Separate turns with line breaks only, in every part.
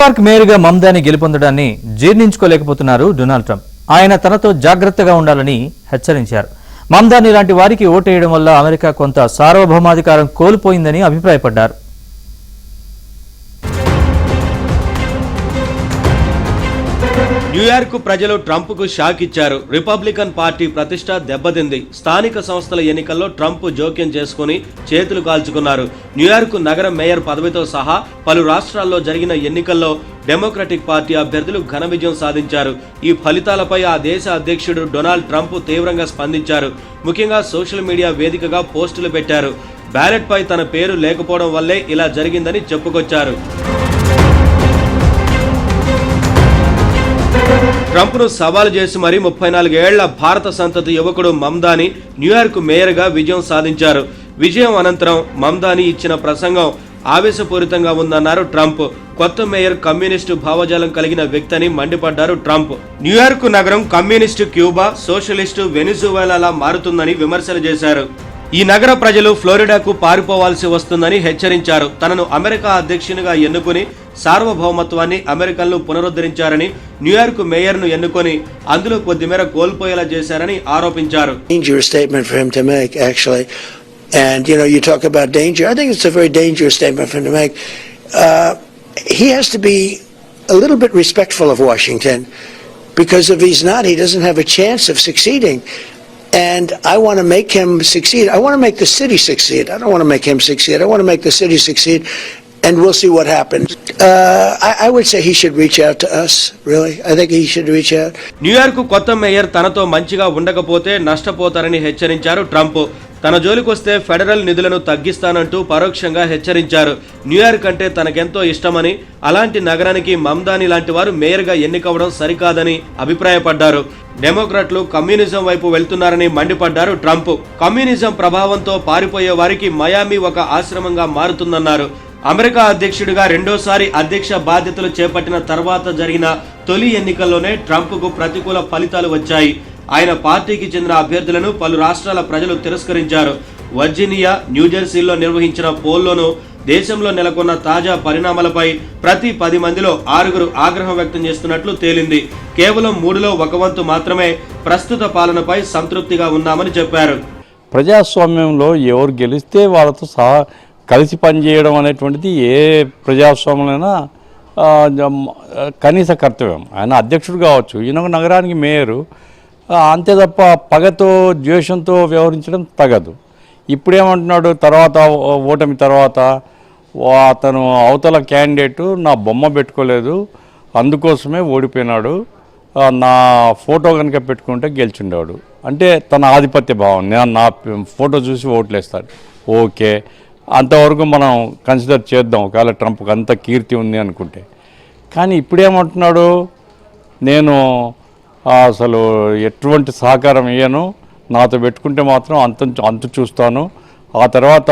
New York మేయర్గా మమ్దాని గెలుపొందడాన్ని జీర్ణించుకోలేకపోతున్నారు Donald Trump. ఆయన తనతో జాగ్రత్తగా ఉండాలని హెచ్చరించారు. మమ్దాని లాంటి వారికి ఓటేయడం వల్ల అమెరికా కొంత సార్వభౌమాధికారం కోల్పోయిందని అభిప్రాయపడ్డారు.
న్యూయార్క్ ప్రజలు ట్రంప్ కు షాక్ ఇచ్చారు. రిపబ్లికన్ పార్టీ ప్రతిష్ట దెబ్బతింది. స్థానిక సంస్థల ఎన్నికల్లో ట్రంప్ జోక్యం చేసుకుని చేతులు కాల్చుకున్నారు. న్యూయార్క్ నగర మేయర్ పదవితో సహా పలు రాష్ట్రాల్లో జరిగిన ఎన్నికల్లో డెమోక్రటిక్ పార్టీ అభ్యర్థులు ఘన విజయం సాధించారు. ఈ ఫలితాలపై ఆ దేశ అధ్యక్షుడు డొనాల్డ్ ట్రంప్ తీవ్రంగా స్పందించారు. ముఖ్యంగా సోషల్ మీడియా వేదికగా పోస్టులు పెట్టారు. బ్యాలెట్ పై తన పేరు లేకపోవడం వల్లే ఇలా జరిగిందని చెప్పుకొచ్చారు. ట్రంప్ ను సవాలు చేసి మరీ 34 ఏళ్ల భారత సంతతి యువకుడు మమ్దాని న్యూయార్క్ మేయర్గా విజయం సాధించారు. విజయం అనంతరం మమ్దాని ఇచ్చిన ప్రసంగం ఆవేశపూరితంగా ఉందన్నారు ట్రంప్. కొత్త మేయర్ కమ్యూనిస్టు భావజాలం కలిగిన వ్యక్తి అని మండిపడ్డారు ట్రంప్. న్యూయార్క్ నగరం కమ్యూనిస్టు క్యూబా, సోషలిస్టు వెనిజువేలాలా మారుతుందని విమర్శలు చేశారు. ఈ నగర ప్రజలు ఫ్లోరిడాకు పారిపోవాల్సి వస్తుందని హెచ్చరించారు. తనను అమెరికా అధ్యక్షునిగా ఎన్నుకుని సార్వభౌమత్వాన్ని అమెరికన్లు పునరుద్ధరించారని, న్యూయార్క్ మేయర్ను ఎన్నుకొని అందులో కొద్దిమేర కోల్పోయేలా చేశారని ఆరోపించారు.
And you talk about danger. I think it's a very dangerous statement for him to make. He has to be a little bit respectful of Washington, because if he's not, he doesn't have a chance of succeeding. And I want to make him succeed. I want to make the city succeed. I don't want to make him succeed. I want to make the city succeed, and we'll see what happens. I would say he should reach out to us, really. I think he should reach out.
New York కొత్త mayor తనతో మంచిగా ఉండకపోతే నష్టపోతారని హెచ్చరించారు Trump. తన జోలికొస్తే federal నిధులను తగ్గిస్తానంటూ పరోక్షంగా హెచ్చరించారు. New York అంటే తనకెంతో ఇష్టమని, అలాంటి నగరానికి మమ్దాని లాంటి వారు మేయర్గా ఎన్నికవడం సరికాదని అభిప్రాయపడ్డారు. డెమోక్రాట్లు కమ్యూనిజం వైపు వెళ్తున్నారని మండిపడ్డారు ట్రంప్. కమ్యూనిజం ప్రభావంతో పారిపోయే వారికి మయామి ఒక ఆశ్రమంగా మారుతుందన్నారు. అమెరికా అధ్యక్షుడిగా రెండోసారి అధ్యక్ష బాధ్యతలు చేపట్టిన తర్వాత జరిగిన తొలి ఎన్నికల్లోనే ట్రంప్కు ప్రతికూల ఫలితాలు వచ్చాయి. ఆయన పార్టీకి చెందిన అభ్యర్థులను పలు రాష్ట్రాల ప్రజలు తిరస్కరించారు. వర్జీనియా, న్యూజెర్సీలో నిర్వహించిన పోల్లోనూ దేశంలో నెలకొన్న తాజా పరిణామాలపై ప్రతి 10 మందిలో 6 ఆగ్రహం వ్యక్తం చేస్తున్నట్లు తేలింది. కేవలం 3లో 1 వంతు మాత్రమే ప్రస్తుత పాలనపై సంతృప్తిగా ఉన్నామని చెప్పారు.
ప్రజాస్వామ్యంలో ఎవరు గెలిస్తే వాళ్ళతో కలిసి పనిచేయడం అనేటువంటిది ఏ ప్రజాస్వామ్యంలోనైనా కనీస కర్తవ్యం. ఆయన అధ్యక్షుడు కావచ్చు, ఈయన నగరానికి మేయరు, అంతే తప్ప పగతో ద్వేషంతో వ్యవహరించడం తగదు. ఇప్పుడేమంటున్నాడు, తర్వాత ఓటమి తర్వాత అతను అవతల క్యాండిడేటు నా బొమ్మ పెట్టుకోలేదు, అందుకోసమే ఓడిపోయినాడు, నా ఫోటో కనుక పెట్టుకుంటే గెలిచిండేవాడు అంటే తన ఆధిపత్య భావం, నా ఫోటో చూసి ఓట్లేస్తాడు. ఓకే, అంతవరకు మనం కన్సిడర్ చేద్దాం ఒకవేళ ట్రంప్కి అంత కీర్తి ఉంది అనుకుంటే. కానీ ఇప్పుడేమంటున్నాడు, నేను అసలు ఎటువంటి సహకారం ఇయ్యను, నాతో పెట్టుకుంటే మాత్రం అంతు చూస్తాను, ఆ తర్వాత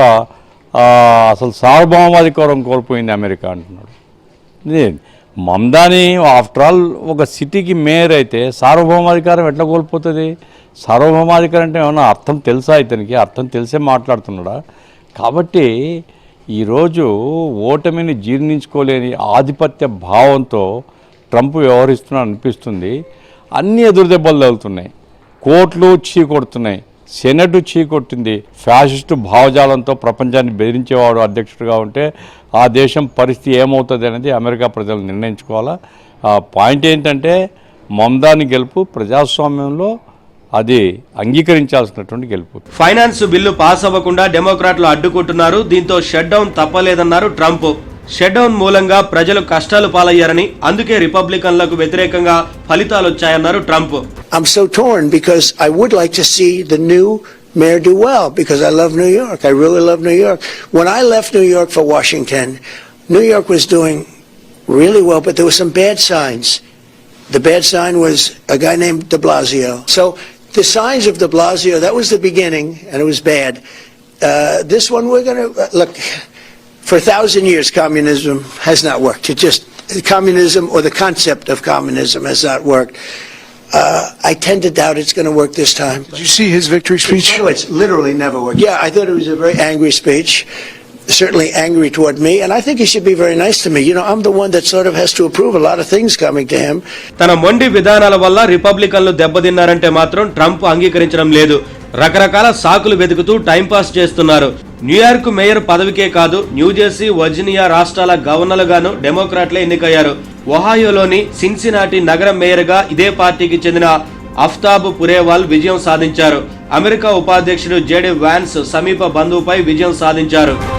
అసలు సార్వభౌమాధికారం కోల్పోయింది అమెరికా అంటున్నాడు. మమ్దాని ఆఫ్టర్ ఆల్ ఒక సిటీకి మేయర్ అయితే సార్వభౌమాధికారం ఎట్లా కోల్పోతుంది? సార్వభౌమాధికారం అంటే ఏమన్నా అర్థం తెలుసా? ఇతనికి అర్థం తెలిసే మాట్లాడుతున్నాడా? కాబట్టి ఈరోజు ఓటమిని జీర్ణించుకోలేని ఆధిపత్య భావంతో ట్రంప్ వ్యవహరిస్తున్నా అనిపిస్తుంది. అన్ని ఎదురుదెబ్బలు తగులుతున్నాయి, కోర్టులు చీకొడుతున్నాయి, సెనెట్ చీకొట్టింది. ఫ్యాసిస్టు భావజాలంతో ప్రపంచాన్ని బెదిరించేవాడు అధ్యక్షుడిగా ఉంటే ఆ దేశం పరిస్థితి ఏమవుతుంది అనేది అమెరికా ప్రజలు నిర్ణయించుకోవాలా. ఆ పాయింట్ ఏంటంటే మమ్దాని గెలుపు ప్రజాస్వామ్యంలో అది అంగీకరించాల్సినటువంటి గెలుపు.
ఫైనాన్స్ బిల్లు పాస్ అవ్వకుండా డెమోక్రాట్లు అడ్డుకుంటున్నారు. దీంతో షట్ డౌన్ తప్పలేదన్నారు ట్రంప్. షట్ డౌన్ మూలంగా ప్రజలు కష్టాలు పాలయ్యారని, అందుకే రిపబ్లికన్లకు వ్యతిరేకంగా ఫలితాలు వచ్చాయన్నారు Trump.
I'm so torn because I would like to see the new mayor do well, because I love New York. I really love New York. When I left New York for Washington, New York was doing really well, but there were some bad signs. The bad sign was a guy named de Blasio. So the signs of de Blasio, that was the beginning, and it was bad. This one, we're going to look. For 1,000 years, communism has not worked. Communism, or the concept of communism, has not worked. I tend to doubt it's going to work this time.
Did you see his victory speech?
It's literally never worked. Yeah, I thought it was a very angry speech. certainly angry toward me, and I think he should be very nice to me. You know, I'm the one that sort of has to approve a lot of things coming to him.
తన మొండి విధానాల వల్ల రిపబ్లికన్లు దెబ్బతిన్నారంటే మాత్రం Trump అంగీకరించడం లేదు. రకరకాల సాకులు వెతుకుతూ టైంపాస్ చేస్తున్నారు. న్యూయార్క్ మేయర్ పదవికే కాదు, న్యూజెర్సీ, వర్జీనియా రాష్ట్రాల గవర్నర్లుగాను డెమోక్రాట్లే ఎన్నికయ్యారు. ఒహాయోలోని సిన్సినాటి నగర మేయర్గా ఇదే పార్టీకి చెందిన అఫ్తాబ్ పురేవాల్ విజయం సాధించారు. అమెరికా ఉపాధ్యక్షుడు జేడీ వాన్స్ సమీప బంధువుపై విజయం సాధించారు.